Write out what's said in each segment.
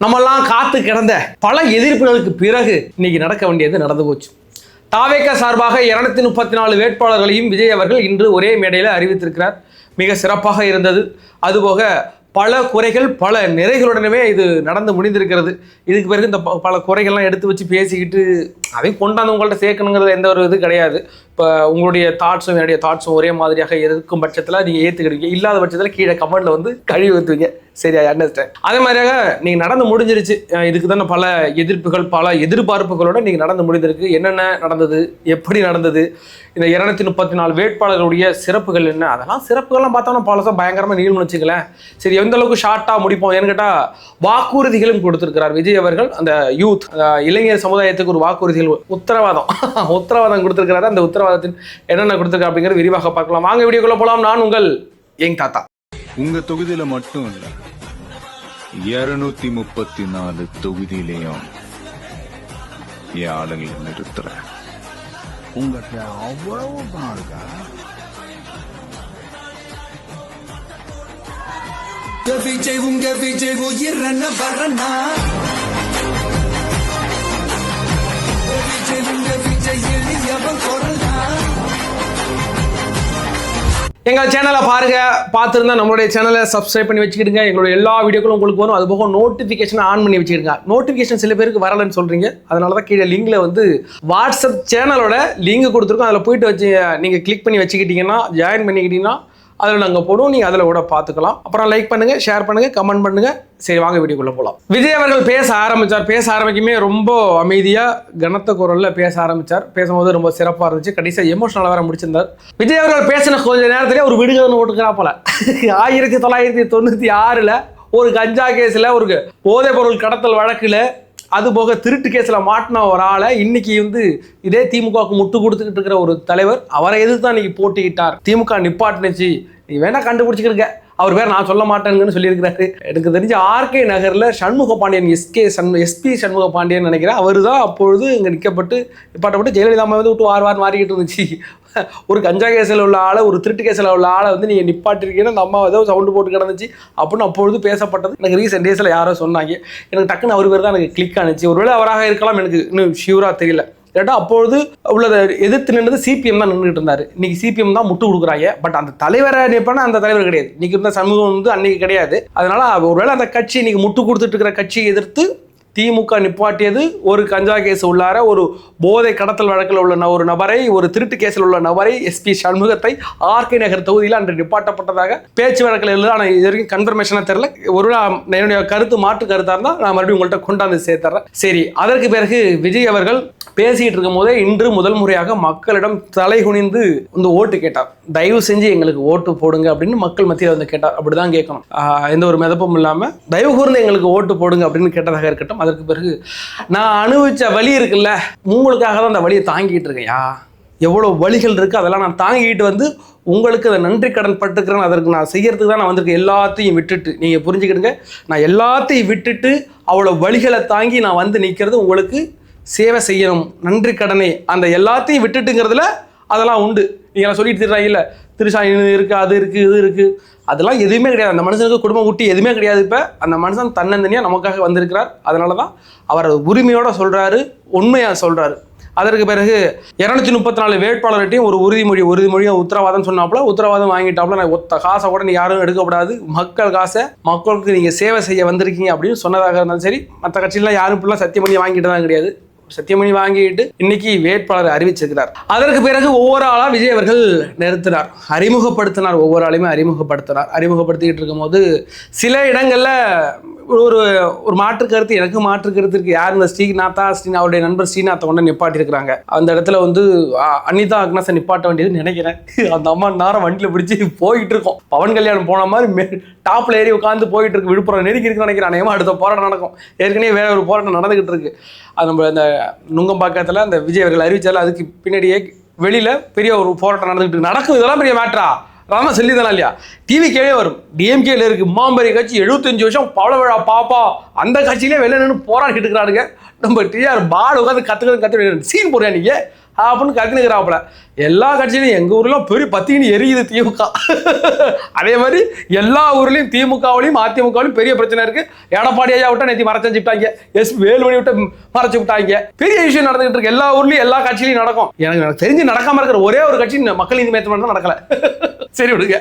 நம்மெல்லாம் காத்து கிடந்த பல எதிர்ப்புகளுக்கு பிறகு இன்னைக்கு நடக்க வேண்டியது நடந்து போச்சு. தாவேக சார்பாக 234 வேட்பாளர்களையும் விஜய் அவர்கள் இன்று ஒரே மேடையில் அறிவித்திருக்கிறார். மிக சிறப்பாக இருந்தது. அதுபோக பல குறைகள் பல நிறைகளுடனே இது நடந்து முடிந்திருக்கிறது. இதுக்கு பிறகு இந்த பல குறைகள்லாம் எடுத்து வச்சு பேசிக்கிட்டு அதையும் கொண்டாந்து உங்கள்கிட்ட சேர்க்கணுங்கிறது எந்த ஒரு இது கிடையாது. இப்போ உங்களுடைய தாட்ஸும் என்னுடைய தாட்ஸும் ஒரே மாதிரியாக இருக்கும் பட்சத்தில் நீங்கள் ஏற்றுக்கிடுவீங்க. இல்லாத பட்சத்தில் கீழே கமெண்ட்டில் வந்து கழுவி ஊற்றுவீங்க. சரி, ஐ அண்டர்ஸ்டாண்ட். அதே மாதிரியாக நீங்கள் நடந்து முடிஞ்சிருச்சு. இதுக்கு தானே பல எதிர்ப்புகள் பல எதிர்பார்ப்புகளோட நீங்கள் நடந்து முடிந்திருக்கு. என்னென்ன நடந்தது, எப்படி நடந்தது, இந்த 234 வேட்பாளர்களுடைய சிறப்புகள் என்ன, அதெல்லாம் சிறப்புகள்லாம் பார்த்தோம்னா பலசம் பயங்கரமாக நீள்னு வச்சுக்கலேன். சரி, எந்த அளவுக்கு ஷார்ட்டாக முடிப்போம் ஏன்னு கேட்டால் வாக்குறுதிகளும் கொடுத்துருக்கிறார் விஜய் அவர்கள். அந்த யூத் இளைஞர் சமுதாயத்துக்கு ஒரு வாக்குறுதிகள் உத்தரவாதம் கொடுத்துருக்கிறாரு. அந்த உத்தரவாதத்தின் என்னென்ன கொடுத்துருக்கா அப்படிங்கிறது விரிவாக பார்க்கலாம். வாங்க வீடியோக்குள்ள போகலாம். நான் உங்கள் யங் தாத்தா. உங்க தொகுதியில மட்டும் இல்ல 234 தொகுதியிலையும் என் ஆளுங்களை நிறுத்துறேன். உங்கள்கிட்ட அவ்வளவு பணம் இருக்கா? உங்க விஜய் உயிரன வரனா விஜய் எளியவன் குரலா. எங்கள் சேனலை பாருங்க, பார்த்துருந்தா நம்மளுடைய சேனலை சப்ஸ்கிரைப் பண்ணி வச்சுக்கிடுங்க. எங்களுடைய எல்லா வீடியோக்களும் உங்களுக்கு வரும். அதுபோக நோட்டிஃபிகேஷன் ஆன் பண்ணி வச்சுக்கிடுங்க. நோட்டிஃபிகேஷன் சில பேருக்கு வரலன்னு சொல்றீங்க. அதனால தான் கீழே லிங்கில் வந்து வாட்ஸ்அப் சேனலோட லிங்க் கொடுத்துருக்கோம். அதில் போயிட்டு வச்சு நீங்கள் கிளிக் பண்ணி வச்சுக்கிட்டீங்கன்னா, ஜாயின் பண்ணிக்கிட்டீங்கன்னா அதில் நாங்கள் போடுவோம். நீங்கள் அதில் கூட பார்த்துக்கலாம். அப்புறம் லைக் பண்ணுங்கள், ஷேர் பண்ணுங்கள், கமெண்ட் பண்ணுங்கள். சரி, வாங்க வீடியோக்குள்ளே போகலாம். விஜய் அவர்கள் பேச ஆரம்பிக்குமே ரொம்ப அமைதியாக கனத்த குரலில் பேச ஆரம்பித்தார். பேசும்போது ரொம்ப சிறப்பாக இருந்துச்சு. கடைசியாக எமோஷனலாக வேற முடிச்சிருந்தார். விஜய் அவர்கள் பேசின கொஞ்ச நேரத்திலே ஒரு விடுகதை ஓட்டுக்கிறா போல. 1996 ஒரு கஞ்சா கேஸில் ஒரு போதைப் பொருள் கடத்தல் வழக்கில் அதுபோக திருட்டு கேஸில் மாட்டின ஒரு ஆளை இன்னைக்கு வந்து இதே திமுகவுக்கு முட்டு கொடுத்துக்கிட்டு இருக்கிற ஒரு தலைவர் அவரை எதிர்த்து தான் இன்னைக்கு போட்டிக்கிட்டார். திமுக நிப்பாட்டுனுச்சு, நீ வேணா கண்டுபிடிச்சிக்கிருக்க, அவர் பேர் நான் சொல்ல மாட்டேன்னு சொல்லியிருக்கிறாரு. எனக்கு தெரிஞ்ச ஆர்கே நகரில் சண்முக பாண்டியன் எஸ்பி சண்முக பாண்டியன் நினைக்கிறேன். அவர் தான் அப்பொழுது இங்கே நிப்பாட்டப்பட்டு ஜெயலலிதா வந்து விட்டு வார் மாறிக்கிட்டு இருந்துச்சு. ஒரு கஞ்சா கேஸில் உள்ள ஆளை, ஒரு திருட்டு கேஸில் உள்ள ஆளை வந்து நீங்கள் நிப்பாட்டிருக்கீங்கன்னா அந்த அம்மா ஏதோ சவுண்டு போட்டு கிடந்துச்சு அப்படின்னு அப்பொழுது பேசப்பட்டது. எனக்கு ரீசெண்ட் டேஸில் யாரோ சொன்னாங்க. எனக்கு டக்குன்னு அவர் பேர் தான் எனக்கு கிளிக் ஆனிச்சு. ஒருவேளை அவராக இருக்கலாம், எனக்கு இன்னும் ஷியூராக தெரியல. கேட்டால் அப்பொழுது உள்ளதை எதிர்த்து நின்றது சிபிஎம் தான் நின்றுட்டு இருந்தார். இன்னைக்கு சிபிஎம் தான் முட்டு கொடுக்குறாங்க. பட் அந்த தலைவரை நினைப்பானா அந்த தலைவர் கிடையாது. இன்னைக்கு இருந்த சமூகம் வந்து அன்னைக்கு கிடையாது. அதனால ஒருவேளை அந்த கட்சி இன்னைக்கு முட்டு கொடுத்துட்டு இருக்கிற கட்சியை எதிர்த்து திமுக நிப்பாட்டியது ஒரு கஞ்சா கேஸ் உள்ளார ஒரு போதை கடத்தல் வழக்கில் உள்ள ஒரு நபரை, ஒரு திருட்டு கேஸில் உள்ள நபரை, எஸ்பி சண்முகத்தை ஆர்கே நகர் தொகுதியில் அன்று நிப்பாட்டப்பட்டதாக பேச்சு வழக்கில் இல்லை. ஆனால் இது வரைக்கும் கன்ஃபர்மேஷனாக தெரியல. ஒரு என்னுடைய கருத்து மாற்று கருத்தாக இருந்தால் நான் மறுபடியும் உங்கள்கிட்ட கொண்டாந்து சேர்த்துறேன். சரி, அதற்கு பிறகு விஜய் அவர்கள் பேசிட்டு இருக்கும் போதே இன்று முதல் முறையாக மக்களிடம் தலை குனிந்து இந்த ஓட்டு கேட்டார். தயவு செஞ்சு எங்களுக்கு ஓட்டு போடுங்க அப்படின்னு மக்கள் மத்தியில் வந்து கேட்டார். அப்படிதான் கேட்கணும், எந்த ஒரு மிதப்பும் இல்லாமல் தயவு கூர்ந்து எங்களுக்கு ஓட்டு போடுங்க அப்படின்னு கேட்டதாக இருக்கட்டும். அதற்கு பிறகு நான் அனுபவிச்ச வலி இருக்குல்ல, உங்களுக்காக தான் அந்த வலியை தாங்கிட்டு இருக்கேன்யா. எவ்வளோ வலிகள் இருக்குது அதெல்லாம் நான் தாங்கிட்டு வந்து உங்களுக்கு அதை நன்றி கடன் பட்டுக்கிறேன். அதற்கு நான் செய்யறதுக்கு தான் நான் வந்திருக்கேன். எல்லாத்தையும் விட்டுட்டு நீங்கள் புரிஞ்சுக்கிடுங்க, நான் எல்லாத்தையும் விட்டுட்டு அவ்வளோ வலிகளை தாங்கி நான் வந்து நிற்கிறது உங்களுக்கு சேவை செய்யணும், நன்றி கடனை. அந்த எல்லாத்தையும் விட்டுட்டுங்கிறதுல அதெல்லாம் உண்டு. நீங்கள் சொல்லிட்டு தர்றாங்க இல்லை, திருசாணி இருக்குது, அது இருக்குது, இது இருக்குது, அதெல்லாம் எதுவுமே கிடையாது. அந்த மனுஷனுக்கு குடும்பம் ஊட்டி எதுவுமே கிடையாது. இப்போ அந்த மனுஷன் தன்னந்தனியாக நமக்காக வந்திருக்கிறார். அதனால தான் அவர் உரிமையோடு சொல்கிறாரு, உண்மையாக சொல்கிறாரு. அதற்கு பிறகு 234 வேட்பாளர்கிட்டையும் ஒரு உறுதிமொழியை உத்தரவாதம் சொன்னாப்புல, உத்தரவாதம் வாங்கிட்டாப்புல, நான் ஒத்த காசை கூட நீ யாரும் எடுக்கப்படாது, மக்கள் காசை மக்களுக்கு நீங்கள் சேவை செய்ய வந்திருக்கீங்க அப்படின்னு சொன்னதாக இருந்தாலும் சரி. மற்ற கட்சியெலாம் யாரும் இப்படிலாம் சத்தியம் பண்ணி வாங்கிட்டு தான் கிடையாது. சத்தியமணி வாங்கிட்டு இன்னைக்கு வேட்பாளர் அறிவிச்சிருக்கிறார். அதற்கு பிறகு ஒவ்வொரு ஆளா விஜய் அவர்கள் நிறுத்தினார், அறிமுகப்படுத்தினார். ஒவ்வொரு ஆளையுமே அறிமுகப்படுத்திக்கிட்டு இருக்கும் போது சில இடங்கள்ல ஒரு மாற்று கருத்து, எனக்கு மாற்று கருத்து இருக்கு. யார் இந்த அவருடைய நண்பர் ஸ்ரீநாத்தை கொண்டு நிப்பாட்டி இருக்கிறாங்க. அந்த இடத்துல வந்து அனிதா அக்னஸை நிப்பாட்ட வேண்டியது நினைக்கிறேன். அந்த அம்மா நேரம் வண்டியில் பிடிச்சி போயிட்டு இருக்கோம். பவன் கல்யாணம் போன மாதிரி டாப்ல ஏறி உட்காந்து போயிட்டு இருக்கு. விழுப்புரம் நெருக்கி இருக்குன்னு நினைக்கிறேன். அநேகமாக அடுத்த போராட்டம் நடக்கும். ஏற்கனவே வேற ஒரு போராட்டம் நடந்துகிட்டு இருக்கு. அது நம்ம இந்த நுங்கம்பாக்கத்தில் அந்த விஜய் அவர்கள் அறிவிச்சாலும் அதுக்கு பின்னாடியே வெளியில பெரிய ஒரு போராட்டம் நடந்துகிட்டு இருக்கு. நடக்கும், இதெல்லாம் பெரிய மேட்டரா? ராம சொல்லிதானா இல்லையா? டிவிக்கே வரும், டிஎம்கேல இருக்கு மாம்பரி கட்சி 75 வருஷம் பவள விழா பாப்பா, அந்த கட்சியிலே வெளில நின்று போராடிட்டு இருக்கிறாருங்க. நம்ம டிஆர் பால் உட்காந்து கத்துக்கிறது சீன் போடுறா நீங்க அப்படின்னு கத்துனுக்கிறாப்புல. எல்லா கட்சியிலையும் எங்கள் ஊர்லாம் பெரிய பத்தினி எரியுது திமுக. அதே மாதிரி எல்லா ஊர்லேயும் திமுகவிலையும் அதிமுகவிலையும் பெரிய பிரச்சனை இருக்கு. எடப்பாடி ஐயா விட்டா நேற்று மறைச்சு விட்டாங்க, வேலுமணி விட்டு மறைச்சு விட்டாங்க. பெரிய விஷயம் நடந்துகிட்டு இருக்கு எல்லா ஊர்லயும் எல்லா கட்சியிலையும் நடக்கும். எனக்கு தெரிஞ்சு நடக்காம இருக்கிற ஒரே ஒரு கட்சி மக்கள் நீதி மையம் தான் நடக்கல. சரி விடுங்க.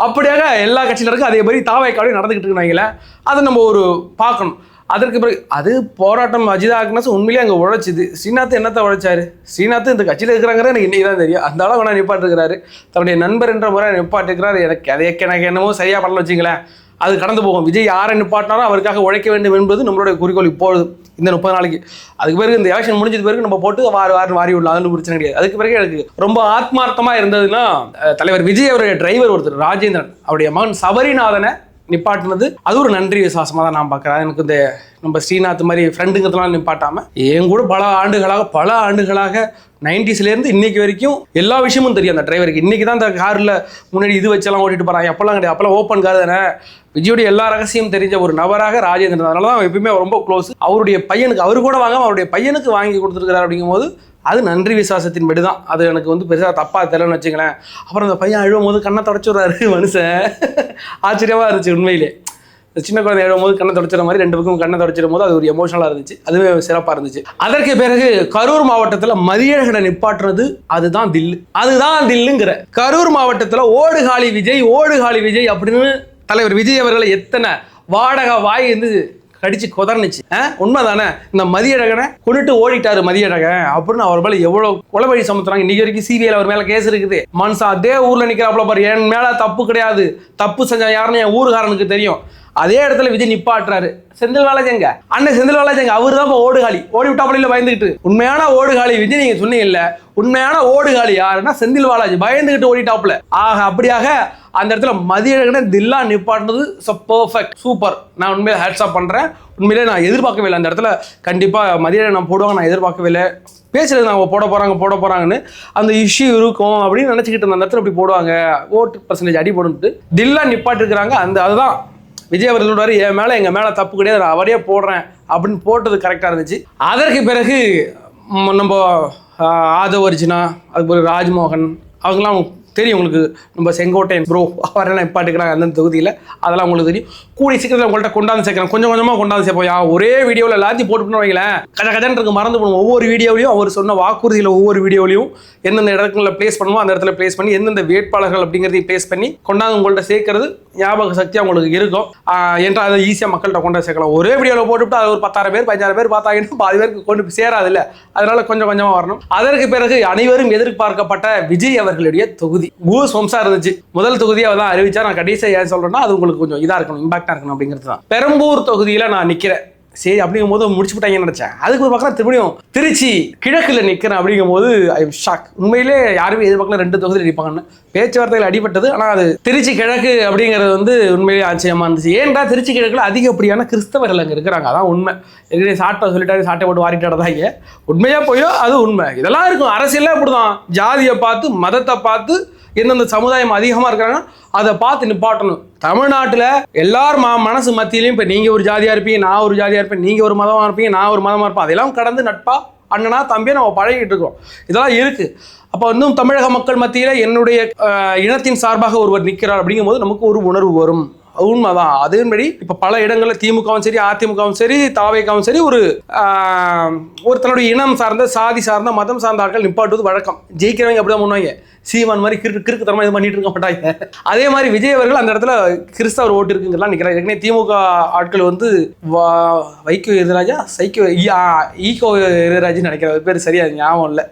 அப்படியாக எல்லா கட்சியிலும் இருக்கு. அதே மாதிரி தாவைக்காலையும் நடந்துகிட்டு இருக்காங்களே, அதை நம்ம ஒரு பார்க்கணும். அதற்கு பிறகு அது போராட்டம் அஜிதா ஆக்னஸ் உண்மையிலேயே அங்கே உழைச்சிது. ஸ்ரீநாத் என்னத்தை உழைச்சாரு? ஸ்ரீநாத் இந்த கட்சியில் இருக்கிறாங்கிற எனக்கு இன்னைக்கு தான் தெரியும். அந்த அளவு வேணா நிப்பாட்டுக்கிறாரு, தன்னுடைய நண்பர் என்ற முறை நிப்பாட்டுக்கிறாரு. எனக்கு என்னமோ சரியா பண்ணல வச்சுங்களேன், அது கடந்து போகும். விஜய் யாரை நிப்பாட்டினாரோ அவருக்காக உழைக்க வேண்டும் என்பது நம்மளுடைய குறிக்கோள் இப்பொழுது இந்த 30 நாளைக்கு. அதுக்கு பிறகு இந்த எலெக்ஷன் முடிஞ்சது பிறகு நம்ம போட்டு வாரி விடலாம், அதில் பிரச்சனை கிடையாது. அதுக்கு பிறகு எனக்கு ரொம்ப ஆத்மார்த்தமாக இருந்ததுன்னா தலைவர் விஜய் அவருடைய டிரைவர் ஒருத்தர் ராஜேந்திரன், அவருடைய மகன் சபரிநாதனை நிப்பாட்டினது அது ஒரு நன்றி விசுவாசமாக தான் நான் பார்க்குறேன். எனக்கு இந்த நம்ம ஸ்ரீநாத் மாதிரி ஃப்ரெண்டுங்கிறதுலாம் நிப்பாட்டாமல் என் கூட பல ஆண்டுகளாக 90ஸ்லேருந்து இன்னைக்கு வரைக்கும் எல்லா விஷயமும் தெரியும் அந்த டிரைவருக்கு. இன்றைக்கி தான் இந்த காரில் முன்னாடி இது வச்செல்லாம் ஓட்டிட்டு போகிறாங்க, அப்போல்லாம் கிடையாது. அப்போல்லாம் ஓப்பன் கார் தானே. விஜயோடைய எல்லா ரகசியம் தெரிஞ்ச ஒரு நபராக ராஜேந்திரன், அதனால தான் எப்பயுமே ரொம்ப க்ளோஸ். அவருடைய பையனுக்கு அவர் கூட வாங்காமல் அவருடைய பையனுக்கு வாங்கி கொடுத்துருக்கிறார். அப்படிங்கும்போது அது நன்றி விசுவாசத்தின்படி தான். அது எனக்கு வந்து பெருசாக தப்பாக தெரியலன்னு வச்சுங்களேன். அப்புறம் அந்த பையன் அழுவும் போது கண்ணை தொடச்சுடுறாரு மனுஷன். ஆச்சரியமாக இருந்துச்சு உண்மையிலே. சின்ன குழந்தை எழுதும் போது கண்ணை தொடச்சிட மாதிரி 2 பக்கம் கண்ணை தொடச்சிடும் போது அது ஒரு எமோஷனலாக இருந்துச்சு. அதுவே சிறப்பாக இருந்துச்சு. அதற்கு பிறகு கரூர் மாவட்டத்தில் மதியழகனை நிப்பாட்டுறது அதுதான் தில்லுங்கிற. கரூர் மாவட்டத்தில் ஓடுகாலி விஜய் அப்படின்னு தலைவர் விஜய் அவர்களை எத்தனை வாடகை வாய் வந்து கடிச்சு கொதர்னுச்சு. உண்மைதானே? இந்த மதியழகனை கொண்டுட்டு ஓடிட்டாரு மதியழகன் அப்படின்னு அவர் மேலே எவ்வளோ கொலைவழி சமத்துறாங்க. இன்னைக்கு வரைக்கும் சிபிஐல அவர் மேலே கேஸ் இருக்குது. மனுஷன் அதே ஊரில் நிற்கிறாப்புல பாரு, என் மேலே தப்பு கிடையாது, தப்பு செஞ்சா யாருன்னு என் ஊருக்காரனுக்கு தெரியும். அதே இடத்துல விஜய் நிப்பாட்டுறாரு. செந்தில் பாலாஜிங்க அண்ணன் செந்தில் பாலாஜிங்க அவரு தான் ஓடி விட்டாப்படியில் பயந்துக்கிட்டு. உண்மையான ஓடுகாலி விஜய் நீங்க சொன்னீங்க இல்ல, உண்மையான ஓடுகாலி யாருன்னா செந்தில் பாலாஜி பயந்துக்கிட்டு ஓடிட்டாப்புல. அப்படியாக அந்த இடத்துல மதியழகனை தில்லா நிப்பாட்டுறது பெர்ஃபெக்ட், சூப்பர். நான் உண்மையில ஹேட்ஸ் ஆஃப் பண்றேன். உண்மையிலே நான் எதிர்பார்க்கவே இல்லை அந்த இடத்துல கண்டிப்பா மதியழகன் நான் போடுவாங்க, நான் எதிர்பார்க்கவே இல்லை. பேசுறது அவங்க போட போறாங்கன்னு அந்த இஷ்யூ இருக்கும் அப்படின்னு நினைச்சுக்கிட்டு இருந்த அந்த இடத்துல அப்படி போடுவாங்க, ஓட்டு பர்சன்டேஜ் அடி போட்டு தில்லா நிப்பாட்டு இருக்கிறாங்க. அதுதான் விஜய் அவர்கள் சொல்றாரு, எங்க மேல தப்பு கிடையாது, நான் அவரே போடுறேன் அப்படின்னு போட்டது கரெக்டா இருந்துச்சு. அதற்கு பிறகு நம்ம ஆதவ் அர்ஜுனா, அதுக்கு பிறகு ராஜ்மோகன், அவங்களாம் தெரியும் உங்களுக்கு. நம்ம செங்கோட்டையன் ப்ரோ அவரெல்லாம் நிப்பாட்டுக்கிறாங்க அந்தந்த தொகுதியில், அதெல்லாம் உங்களுக்கு தெரியும். கூடிய சீக்கிரத்தில் உங்கள்கிட்ட கொண்டாந்து சேர்க்குறேன், கொஞ்சம் கொஞ்சமாக கொண்டாந்து சேர்ப்போம். ஒரே வீடியோவில் எல்லாத்தையும் போட்டுன்னு வைங்களேன், கஜன்றது மறந்து போகணும். ஒவ்வொரு வீடியோலையும் அவர் சொன்ன வாக்குறுதியில் ஒவ்வொரு வீடியோலையும் எந்தெந்த இடத்துல பிளேஸ் பண்ணுமோ அந்த இடத்துல பிளேஸ் பண்ணி எந்தெந்த வேட்பாளர்கள் அப்படிங்கிறதையும் பிளேஸ் பண்ணி கொண்டாந்து உங்கள்கிட்ட சேர்க்கறது ஞாபக சக்தி அவங்களுக்கு இருக்கும் என்றால் அதை ஈஸியாக மக்கள்கிட்ட கொண்டு சேர்க்கலாம். ஒரே வீடியோவில் போட்டுவிட்டு அது ஒரு 10,000 பேர் 15,000 பேர் பார்த்தாங்கன்னா பாதி பேருக்கு கொண்டு சேராது இல்லை, அதனால கொஞ்சம் கொஞ்சமாக வரணும். அதற்கு பிறகு அனைவரும் எதிர்பார்க்கப்பட்ட விஜய் அவர்களுடைய தொகுதி கூஸ் வம்சா இருந்துச்சு. முதல் தொகுதியை தான் அறிவிச்சா. நான் கடைசியாக ஏன் சொல்றேன்னா அது உங்களுக்கு கொஞ்சம் இதாக இருக்கணும், இம்பாக்டாக இருக்கணும் அப்படிங்கிறது தான். பெரம்பூர் தொகுதியில் நான் நிற்கிறேன். சரி அப்படிங்கும் போது முடிச்சு விட்டாங்கன்னு நினைச்சேன். அதுக்கு ஒரு பக்கம் திரும்பியும் திருச்சி கிழக்குல நிற்கிறேன். அப்படிங்கும் போது ஐ எம் ஷாக். உண்மையிலே யாருமே எதிர்பார்க்கல 2 தொகுதியில் நிற்பாங்கன்னு. பேச்சுவார்த்தைகள் அடிபட்டது. ஆனால் அது திருச்சி கிழக்கு அப்படிங்கிறது வந்து உண்மையிலே ஆச்சரியமா இருந்துச்சு. ஏன்டா திருச்சி கிழக்குல அதிகப்படியான கிறிஸ்தவர்கள் அங்கே இருக்கிறாங்க, அதான் உண்மை. எதிரே சாட்டை சொல்லிட்டாரு, சாட்டை போட்டு வாரிட்டாங்க. உண்மையா போயோ அது உண்மை. இதெல்லாம் இருக்கும். அரசியல் அப்படிதான், ஜாதியை பார்த்து மதத்தை பார்த்து எந்தெந்த சமுதாயம் அதிகமாக இருக்கிறாங்க அதை பார்த்து நிப்பாட்டணும். தமிழ்நாட்டில் எல்லாரும் மனசு மத்தியிலையும் இப்போ நீங்கள் ஒரு ஜாதியாக இருப்பீங்க, நான் ஒரு ஜாதியாக இருப்பேன், நீங்கள் ஒரு மதமாக இருப்பீங்க, நான் ஒரு மதமாக இருப்பேன், அதெல்லாம் கடந்து நட்பா அண்ணனா தம்பியை நம்ம பழகிட்டு இருக்கோம். இதெல்லாம் இருக்குது. அப்போ இன்னும் தமிழக மக்கள் மத்தியில் என்னுடைய இனத்தின் சார்பாக ஒருவர் நிற்கிறார் அப்படிங்கும்போது நமக்கு ஒரு உணர்வு வரும். உண்மைதான். அதேபடி இப்போ பல இடங்களில் திமுகவும் சரி, அதிமுகவும் சரி, தாவேக்காவும் சரி, ஒரு தன்னுடைய இனம் சார்ந்த, சாதி சார்ந்த, மதம் சார்ந்த ஆட்கள் நிப்பாட்டுவது வழக்கம். ஜெயிக்கிறவங்க அப்படிதான் பண்ணுவாங்க. சீமான் மாதிரி கிறுக்கு தரமா இது பண்ணிட்டு இருக்க மாட்டாங்க. அதே மாதிரி விஜய் அவர்கள் அந்த இடத்துல கிறிஸ்தவர் ஓட்டு இருக்குங்கிறலாம் நிற்கிறாங்க. ஏற்கனவே திமுக ஆட்கள் வந்து வைகோ எதிராஜா ஈகோ இருதராஜ்னு நினைக்கிறார், பேர் சரியா ஞாபகம் இல்லை.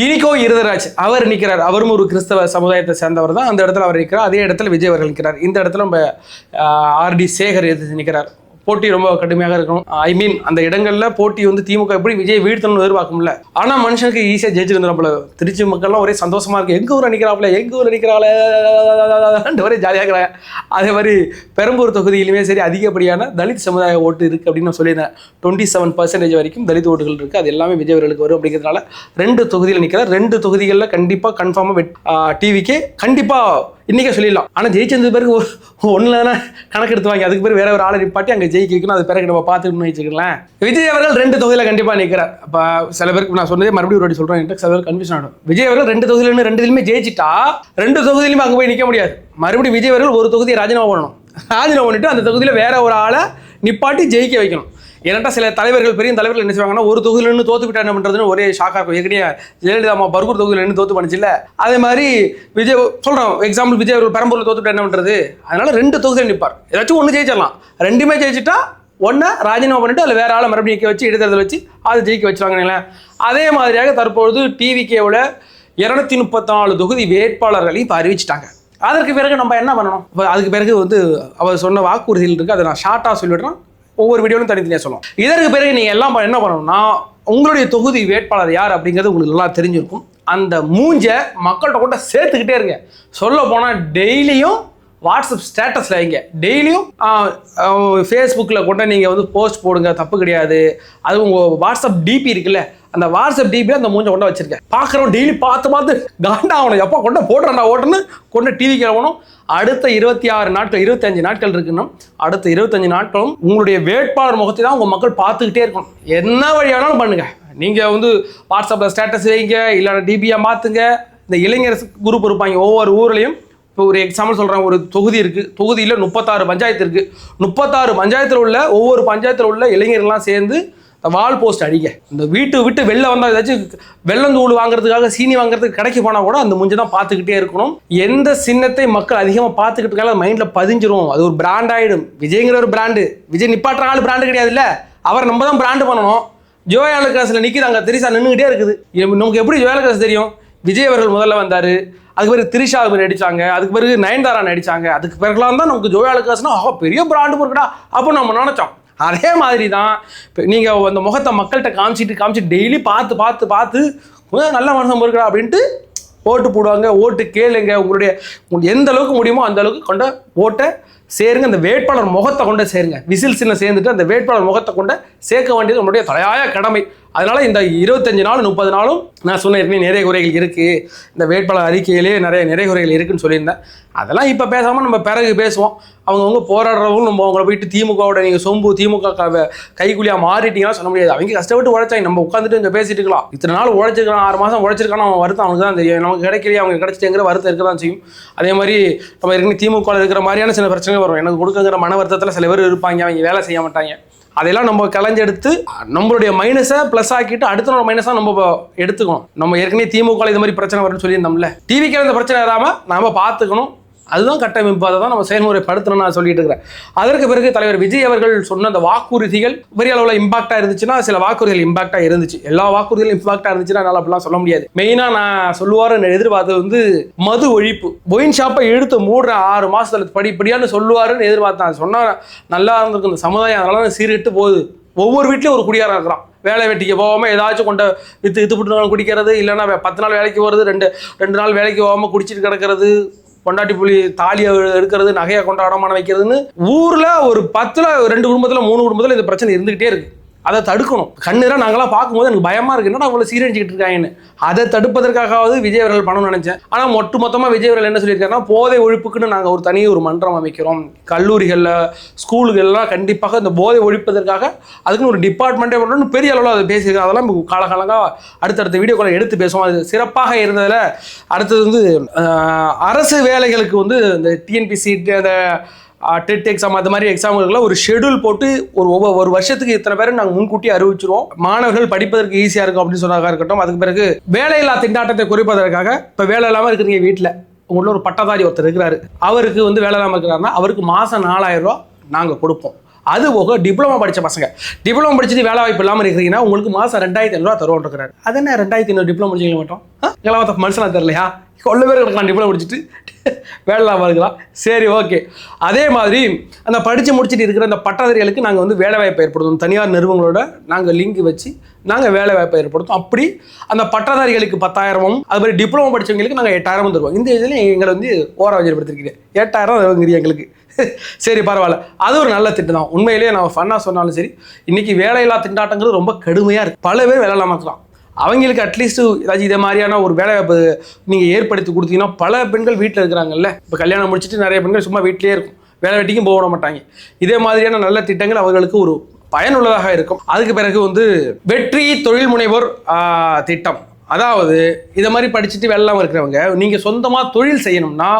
இனிகோ இருதராஜ் அவர் நிற்கிறார். அவரும் ஒரு கிறிஸ்தவ சமுதாயத்தை சேர்ந்தவர் தான். அந்த இடத்துல அவர் நிற்கிறார். அதே இடத்துல விஜய் அவர்கள் நிற்கிறார். இந்த இடத்துல நம்ம ஆர்டி சேகர் நிற்கிறார். போட்டி ரொம்ப கடுமையாக இருக்கும். ஐ மீன் அந்த இடங்களில் போட்டி வந்து திமுக எப்படி விஜய் வீழ்த்தணும்னு எதிர்பார்க்கும்ல. ஆனால் மனுஷனுக்கு ஈஸியாக ஜெயிச்சிருந்துறாப்புல. திருச்சி மக்கள்லாம் ஒரே சந்தோஷமா இருக்கு. எங்க ஊர் நிற்கிறாங்களே ஒரே ஜாலியாக இருக்கிறாங்க. அதே மாதிரி பெரம்பூர் தொகுதியிலுமே சரி அதிகப்படியான தலித் சமுதாய ஓட்டு இருக்குது அப்படின்னு நான் சொல்லியிருந்தேன். 27% வரைக்கும் தலித் ஓட்டுகள் இருக்குது. அது எல்லாமே விஜய் அவர்களுக்கு வரும். அப்படிங்கிறதுனால 2 தொகுதியில் நிற்கிறார். 2 தொகுதிகளில் கண்டிப்பாக கன்ஃபார்மாக டிவிக்கே கண்டிப்பாக இன்றைக்கே சொல்லிடலாம். ஆனால் ஜெயிச்சது பிறகு ஒன்றில் தானே கணக்கு எடுத்துவாங்க. அதுக்கு பிறகு வேற ஒரு ஆளை நிப்பாட்டி அங்கே ஜெயிக்க வைக்கணும். அது பிறகு நம்ம பார்த்துக்கணும்னு வச்சுக்கலாம். விஜய் அவர்கள் 2 தொகுதியில் கண்டிப்பாக நிற்கிறார். அப்போ சில பேருக்கு நான் சொன்னதே மறுபடியும் ஒரு வாட்டி சொல்கிறேன், சில பேர் கன்ஃபியூஷன் ஆகிடும். விஜய் அவர்கள் 2 தொகுதியில் 2 ஜெயிச்சிட்டா 2 தொகுதியிலுமே அங்கே போய் நிற்க முடியாது. மறுபடியும் விஜய் அவர்கள் ஒரு தொகுதியை ராஜினாமா பண்ணணும். ராஜினாமா பண்ணிட்டு அந்த தொகுதியில் வேற ஒரு ஆளை நிப்பாட்டி ஜெயிக்க வைக்கணும். ஏன்னா சில தலைவர்கள், பெரிய தலைவர்கள் என்ன செய்வாங்கன்னா, ஒரு தொகுதியில் நின்று தோத்து விட்டா என்ன பண்ணுறதுன்னு ஒரே ஷாக்காக இருக்கும். ஏற்கனவே ஜெயலலிதா அம்மா பர்கூர் தொகுதியில் நின்று தோத்து பண்ணிச்சுல்ல, அதே மாதிரி விஜய் சொல்கிறோம். எக்ஸாம்பிள் விஜய் அவர்கள் பெரம்பூரில் தோத்து விட்டா என்ன பண்ணுறது? அதனால 2 தொகுதியில் நிற்பார். ஏதாச்சும் ஒன்று ஜெயிச்சிடலாம். 2மே ஜெயிச்சிட்டா ஒன்றை ராஜினாமா பண்ணிட்டு அதில் வேற ஆளை மறுபடியும் நிற்க வச்சு இடைத்தேர்தல் வச்சு அதை ஜெயிக்க வச்சுருவாங்க. அதே மாதிரியாக தற்பொழுது டிவிகேவோட 234 தொகுதி வேட்பாளர்களையும் இப்போ அறிவிச்சிட்டாங்க. அதற்கு பிறகு நம்ம என்ன பண்ணணும்? அதுக்கு பிறகு அவர் சொன்ன வாக்குறுதிகள் இருக்குது. அதை நான் ஷார்ட்டாக சொல்லிவிடுறேன், ஒவ்வொரு வீடியோலும் தனித்தனியாக சொல்லுவோம். இதற்கு பிறகு நீங்கள் எல்லாம் என்ன பண்ணணும்னா, உங்களுடைய தொகுதி வேட்பாளர் யார் அப்படிங்கிறது உங்களுக்கு நல்லா தெரிஞ்சிருக்கும். அந்த மூஞ்சை மக்கள்கிட்ட கூட சேர்த்துக்கிட்டே இருங்க. சொல்ல போனால் டெய்லியும் வாட்ஸ்அப் ஸ்டேட்டஸில் வைங்க, டெய்லியும் ஃபேஸ்புக்கில் கூட நீங்கள் போஸ்ட் போடுங்க, தப்பு கிடையாது. அது உங்கள் வாட்ஸ்அப் டிபி இருக்குல்ல, அந்த வாட்ஸ்அப் டிபியில் அந்த மூஞ்சை கொண்டு வச்சிருக்கேன். பார்க்குறோம் டெய்லி பார்த்து காண்டாகணும். எப்போ கொண்டு போட்டுறா ஓட்டன்னு கொண்டு டிவி கிளம்பணும். அடுத்த 26 நாட்கள் 25 நாட்கள் இருக்குன்னா, அடுத்த 25 நாட்களும் உங்களுடைய வேட்பாளர் முகத்தை தான் உங்கள் மக்கள் பார்த்துக்கிட்டே இருக்கணும். என்ன வழியானாலும் பண்ணுங்கள். நீங்கள் வாட்ஸ்அப்பில் ஸ்டேட்டஸ் வைங்க, இல்லைன்னா டிபியாக மாற்றுங்க. இந்த இளைஞர் குரூப் இருப்பாங்க ஒவ்வொரு ஊர்லேயும். இப்போ ஒரு எக்ஸாம்பிள் சொல்கிறேன், ஒரு தொகுதி இருக்குது, தொகுதியில் 36 பஞ்சாயத்து இருக்குது. 36 பஞ்சாயத்தில் உள்ள ஒவ்வொரு பஞ்சாயத்தில் உள்ள இளைஞர்கள்லாம் சேர்ந்து வால் போஸ்ட் அடிக்க. இந்த வீட்டு விட்டு வெளில வந்தால் ஏதாச்சும் வெள்ளந்தூள் வாங்குறதுக்காக சீனி வாங்குறதுக்கு கடைக்கு போனால் கூட அந்த மூஞ்சி தான் பார்த்துக்கிட்டே இருக்கணும். எந்த சின்னத்தை மக்கள் அதிகமாக பார்த்துக்கிட்டு இருக்காங்க மைண்டில் பதிஞ்சிரும். அது ஒரு பிராண்ட் ஆகிடும். விஜய்ங்கிற ஒரு பிராண்டு, விஜய் நிப்பாட்டுற ஆள் பிராண்டு கிடையாது இல்லை, அவர் நம்ம தான் பிராண்டு பண்ணணும். ஜோயா லுகாஸில் நிற்கிது, திரிஷா நின்றுக்கிட்டே இருக்குது. நமக்கு எப்படி ஜோயா லுகாஸ் தெரியும்? விஜய் அவர்கள் முதல்ல வந்தார், அதுக்கு பிறகு திரிஷா நடிச்சாங்க, அதுக்கு பிறகு நயன்தாரா நடிச்சாங்க, அதுக்கு பிறகுலாம் தான் நமக்கு ஜோயா லுகாஸ்னா பெரிய பிராண்டு இருக்குடா அப்போ நம்ம நினச்சோம். அதே மாதிரி தான் இப்போ நீங்கள் அந்த முகத்தை மக்கள்கிட்ட காமிச்சிட்டு டெய்லி பார்த்து நல்ல மனுஷன் இருக்குடா அப்படின்ட்டு ஓட்டு போடுவாங்க. ஓட்டு கேளுங்க. உங்களுக்கு எந்த அளவுக்கு முடியுமோ அந்த அளவுக்கு கொண்ட ஓட்டை சேருங்க. அந்த வேட்பாளர் முகத்தை கொண்டு சேருங்க. விசில் சின்ன சேர்ந்துட்டு அந்த வேட்பாளர் முகத்தை கொண்டு சேர்க்க வேண்டியது நம்மளுடைய தலையாய கடமை. அதனால இந்த 25 நாள் 30 நாளும் நான் சொன்ன நிறைய குறைகள் இருக்குது. இந்த வேட்பாளர் அறிக்கையிலே நிறைய குறைகள் இருக்குன்னு சொல்லியிருந்தேன். அதெல்லாம் இப்போ பேசாமல் நம்ம பிறகு பேசுவோம். அவங்கவுங்க போராடுறவங்க நம்ம அவங்கள போயிட்டு திமுகவோட நீங்கள் சொம்பு திமுக கைக்கூலியாக மாறிட்டீங்கன்னா சொல்ல முடியாது. அவங்க கஷ்டப்பட்டு உழைச்சாங்க. நம்ம உட்காந்துட்டு இங்கே பேசிட்டு இருக்கலாம். இத்தனை நாள் உழைச்சிருக்கான், 6 மாதம் உழைச்சிருக்கான அவன் வருத்தம் அவனுக்கு தான் தெரியும். நமக்கு கிடைக்கலையே, அவங்க கிடைச்சிட்டேங்கிற வருத்தம் இருக்க தான் செய்யும். அதே மாதிரி நம்ம ஏற்கனவே திமுக இருக்கிற மாதிரியான சில பிரச்சனைகள் வரும். எனக்கு கொடுக்குங்கிற மன வருத்தத்தில் சில பேர் இருப்பாங்க, அவங்க வேலை செய்ய மாட்டாங்க. அதெல்லாம் நம்ம கலைஞ்செடுத்து நம்மளுடைய மைனஸை ப்ளஸ் ஆக்கிட்டு அடுத்த மைனஸாக நம்ம எடுத்துக்கணும். நம்ம ஏற்கனவே திமுக இது மாதிரி பிரச்சனை வரும்னு சொல்லியிருந்தோம்ல, டிவிக்கு இந்த பிரச்சனை வராமல் நம்ம பார்த்துக்கணும். அதுதான் கட்டமைப்பு. அதை தான் நம்ம செயல்முறைப்படுத்தணும்னு நான் சொல்லிட்டு இருக்கிறேன். அதற்கு பிறகு தலைவர் விஜய் அவர்கள் சொன்ன அந்த வாக்குறுதிகள் பெரிய அளவில் இம்பாக்டாக இருந்துச்சுன்னா, சில வாக்குறுதிகள் இம்பாக்டாக இருந்துச்சு. எல்லா வாக்குறுதிகளும் இம்பாக்டாக இருந்துச்சுன்னா என்னால் அப்படிலாம் சொல்ல முடியாது. மெயினாக நான் சொல்லுவாருன்னு எதிர்பார்த்தது மது ஒழிப்பு. ஒயின் ஷாப்பை எடுத்து மூடுற 6 மாதத்தில் படிப்படியான்னு சொல்லுவாருன்னு எதிர்பார்த்தேன். சொன்னால் நல்லா இருந்திருக்கு இந்த சமுதாயம். அதனால சீர்கிட்டு போகுது. ஒவ்வொரு வீட்லையும் ஒரு குடியாரம் இருக்கிறான். வேலை வெட்டிக்கு போகாமல் ஏதாச்சும் கொண்ட வித்து குடிக்கிறது, இல்லைன்னா 10 நாள் வேலைக்கு போகிறது, ரெண்டு நாள் வேலைக்கு போகாமல் குடிச்சிட்டு கிடக்கிறது, கொண்டாட்டி புள்ளி தாலியை எடுக்கிறது, நகையை கொண்டு அடமானம் வைக்கிறதுன்னு ஊரில் ஒரு 10ல் 2 குடும்பத்தில் 3 குடும்பத்தில் இந்த பிரச்சனை இருந்துகிட்டே இருக்குது. அதை தடுக்கணும். கண்ணீராக நாங்களாம் பார்க்கும்போது எனக்கு பயமாக இருக்குது, என்னடா அவங்கள சீரழிச்சிக்கிட்டு இருக்காங்கன்னு. அதை தடுப்பதற்காகவது விஜய் அவர்கள் பண்ணணும்னு நினச்சேன். ஆனால் மொத்தமாக விஜய் அவர்கள் என்ன சொல்லியிருக்காருன்னா, போதை ஒழிப்புக்குன்னு நாங்கள் ஒரு மன்றம் அமைக்கிறோம். கல்லூரிகளில் ஸ்கூல்கள்லாம் கண்டிப்பாக இந்த போதை ஒழிப்பதற்காக அதுக்குன்னு ஒரு டிபார்ட்மெண்ட்டே பண்ணணும்னு பெரிய அளவில் அதை பேசியிருக்காங்க. அதெல்லாம் காலகாலமாக அடுத்தடுத்த வீடியோக்களை எடுத்து பேசுவோம். அது சிறப்பாக இருந்ததில் அடுத்தது அரசு வேலைகளுக்கு இந்த டிஎன்பிசி அந்த டெட் எக்ஸாம் அது மாதிரி எக்ஸாம்களுக்குலாம் ஒரு ஷெடியூல் போட்டு ஒரு வருஷத்துக்கு இத்தனை பேரை நாங்கள் முன்கூட்டி அறிவிச்சிருவோம். மாணவர்கள் படிப்பதற்கு ஈஸியாக இருக்கும் அப்படின்னு சொன்னதாக இருக்கட்டும். அதுக்கு பிறகு வேலையில்லா திண்டாட்டத்தை குறைப்பதற்காக இப்போ வேலை இல்லாமல் இருக்கிறீங்க வீட்டில், உங்களோட ஒரு பட்டதாரி ஒருத்தர் இருக்கிறாரு, அவருக்கு வேலை இல்லாமல் இருக்கிறாருன்னா அவருக்கு மாதம் 4000 ரூபா நாங்கள் கொடுப்போம். அது போக டிப்ளமா படித்த பசங்க, டிப்ளமா படிச்சுட்டு வேலை வாய்ப்பு இல்லாமல் இருக்கிறீங்கன்னா உங்களுக்கு மாதம் 2500 ரூபா தருவோம் இருக்கிறாரு. அது என்ன 2500 டிப்ளமா முடிச்சுக்க மாட்டோம்? எல்லாம் மனுஷனாக தெரியலையா? கொள்ள பேர் கிடக்கலாம் டிப்ளமா முடிச்சுட்டு வேலை இல்லாமல் இருக்கலாம். சரி, ஓகே. அதே மாதிரி அந்த படித்து முடிச்சுட்டு இருக்கிற அந்த பட்டதாரிகளுக்கு நாங்கள் வேலை வாய்ப்பை ஏற்படுத்தும். தனியார் நிறுவனங்களோட நாங்கள் லிங்க் வச்சு நாங்கள் வேலை வாய்ப்பை ஏற்படுத்தும். அப்படி அந்த பட்டதாரிகளுக்கு 10,000, அது மாதிரி டிப்ளமோ படித்தவங்களுக்கு நாங்கள் 8,000 தருவோம். இந்த இதில் எங்களை ஓரம் வச்சிருக்கிறீங்க 8,000 எங்களுக்கு. சரி, பரவாயில்ல. அது ஒரு நல்ல திட்டம் தான். உண்மையிலேயே நான் ஃபன்னாக சொன்னாலும் சரி, இன்றைக்கி வேலையில்லா திண்டாட்டங்கிறது ரொம்ப கடுமையாக இருக்குது. பல பேர் வேலை இல்லாமல் இருக்கலாம். அவங்களுக்கு அட்லீஸ்ட் ஏதாச்சும் இதே மாதிரியான ஒரு வேலை வாய்ப்பு நீங்கள் ஏற்படுத்தி கொடுத்தீங்கன்னா பல பெண்கள் வீட்டில் இருக்கிறாங்கல்ல. இப்போ கல்யாணம் முடிச்சுட்டு நிறைய பெண்கள் சும்மா வீட்டிலே இருக்கும், வேலை வெட்டிக்கும் போக விட மாட்டாங்க. இதே மாதிரியான நல்ல திட்டங்கள் அவர்களுக்கு ஒரு பயனுள்ளதாக இருக்கும். அதுக்கு பிறகு வந்து வெற்றி தொழில் முனைவோர் திட்டம். அதாவது இதை மாதிரி படிச்சுட்டு வெள்ளாமல் இருக்கிறவங்க நீங்கள் சொந்தமாக தொழில் செய்யணும்னா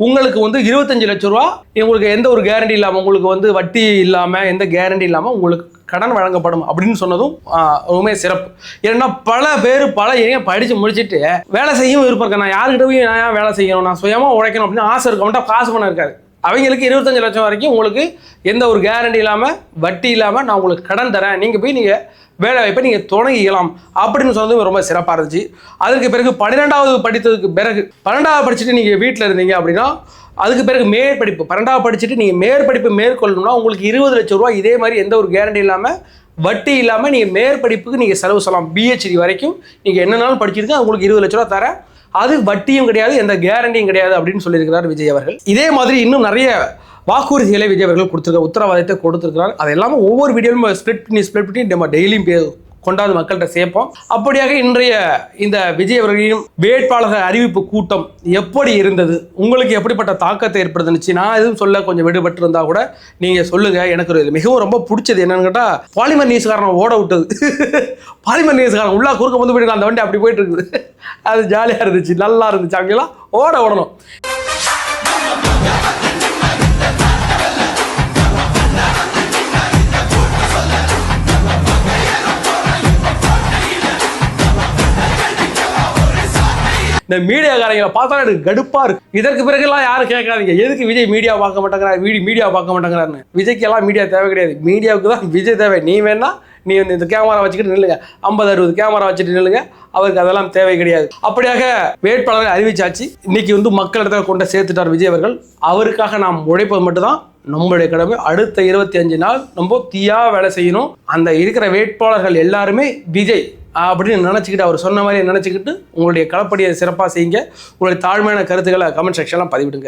உங்களுக்கு வந்து 25 லட்ச ரூபா உங்களுக்கு எந்த ஒரு கேரண்டி இல்லாமல், உங்களுக்கு வந்து வட்டி இல்லாமல், எந்த கேரண்டி இல்லாமல் உங்களுக்கு கடன் வழங்கப்படும் அப்படின்னு சொன்னதும் ரொம்பவே சிறப்பு. ஏன்னா பல பேர் படித்து முடிச்சுட்டு வேலை செய்யவும் விருப்பம் இருக்கேன், நான் யாருக்கிட்ட போய் நான் ஏன் வேலை செய்யணும், நான் சுயமாக உழைக்கணும் அப்படின்னு ஆசை இருக்கவன்ட்டா காசு பணம் இருக்காது. அவங்களுக்கு 25 லட்சம் வரைக்கும் உங்களுக்கு எந்த ஒரு கேரண்டி இல்லாமல், வட்டி இல்லாமல் நான் உங்களுக்கு கடன் தரேன், நீங்கள் போய் நீங்கள் வேலை வாய்ப்பை நீங்கள் தொடங்கிக்கலாம் அப்படின்னு சொன்னது ரொம்ப சிறப்பாக இருந்துச்சு. அதுக்கு பிறகு 12வது படித்ததுக்கு பிறகு 12வது படிச்சுட்டு நீங்கள் வீட்டில் இருந்தீங்க அப்படின்னா அதுக்கு பிறகு மேற்படிப்பு 12வது படிச்சுட்டு நீங்கள் மேற்படிப்பு மேற்கொள்ளணும்னா உங்களுக்கு 20 லட்சம் ரூபா இதே மாதிரி எந்த ஒரு கேரண்டி இல்லாமல், வட்டி இல்லாமல் நீங்கள் மேற்படிப்புக்கு நீங்கள் செலவு செய்யலாம். பிஹெச்டி வரைக்கும் நீங்கள் என்னன்னாலும் படிச்சிருக்கீங்க, உங்களுக்கு 20 லட்ச ரூபா தரேன், அது வட்டியும் கிடையாது, எந்த கேரண்டியும் கிடையாது அப்படின்னு சொல்லியிருக்கிறார் விஜய் அவர்கள். இதே மாதிரி இன்னும் நிறைய வாக்குறுதிகளை விஜய் அவர்கள் கொடுத்துருக்காரு, உத்தரவாதத்தை கொடுத்துருக்கிறார். அது எல்லாமே ஒவ்வொரு வீடியோவும் ஸ்ப்ளிட் பண்ணி நம்ம டெய்லியும் கொண்டாந்து மக்கள்கிட்ட சேர்ப்போம். அப்படியாக இன்றைய இந்த விஜய் அவர்களின் வேட்பாளர்கள் அறிவிப்பு கூட்டம் எப்படி இருந்தது, உங்களுக்கு எப்படிப்பட்ட தாக்கத்தை ஏற்படுத்துனுச்சு, நான் எதுவும் சொல்ல கொஞ்சம் விடுபட்டு இருந்தா கூட நீங்க சொல்லுங்க. எனக்கு மிகவும் ரொம்ப பிடிச்சது என்னன்னு கேட்டா, பாலிமர் நியூஸ்காரன் ஓட விட்டது. பாலிமர் நியூஸ்காரன் உள்ளா குறுக்க வந்து போயிட்டு அந்த வண்டி அப்படி போயிட்டு இருக்குது, அது ஜாலியா இருந்துச்சு, நல்லா இருந்துச்சு. அவங்கெல்லாம் ஓடணும். இந்த மீடியாக்காரங்களை பார்த்தா எனக்கு கடுப்பா இருக்கு. இதற்கு பிறகுலாம் யாரும் கேட்காதீங்க, எதுக்கு விஜய் மீடியா பார்க்க மாட்டேங்கிறார், மீடியா பார்க்க மாட்டேங்கிறாருன்னு. விஜய்க்கு எல்லாம் மீடியா தேவை கிடையாது, மீடியாவுக்கு தான் விஜய் தேவை. நீ வேணா நீ இந்த கேமரா வச்சுக்கிட்டு நில்லுங்க, 50-60 கேமரா வச்சுட்டு நில்லுங்க, அவருக்கு அதெல்லாம் தேவை கிடையாது. அப்படியாக வேட்பாளரை அறிவிச்சாச்சு. இன்னைக்கு வந்து மக்களிடத்தில் கொண்டு சேர்த்துட்டார் விஜய் அவர்கள். அவருக்காக நாம் உழைப்பது மட்டும்தான் நம்மளுடைய கடமை. அடுத்த 25 நாள் நம்ம தீயா வேலை செய்யணும். அந்த இருக்கிற வேட்பாளர்கள் எல்லாருமே விஜய் அப்படின்னு நினச்சிக்கிட்டு, அவர் சொன்ன மாதிரி நினச்சிக்கிட்டு உங்களுடைய களப்படியை சிறப்பாக செய்யுங்க. உங்களுடைய தாழ்மையான கருத்துக்களை கமெண்ட் செக்ஷன்லாம் பதிவிடுங்க.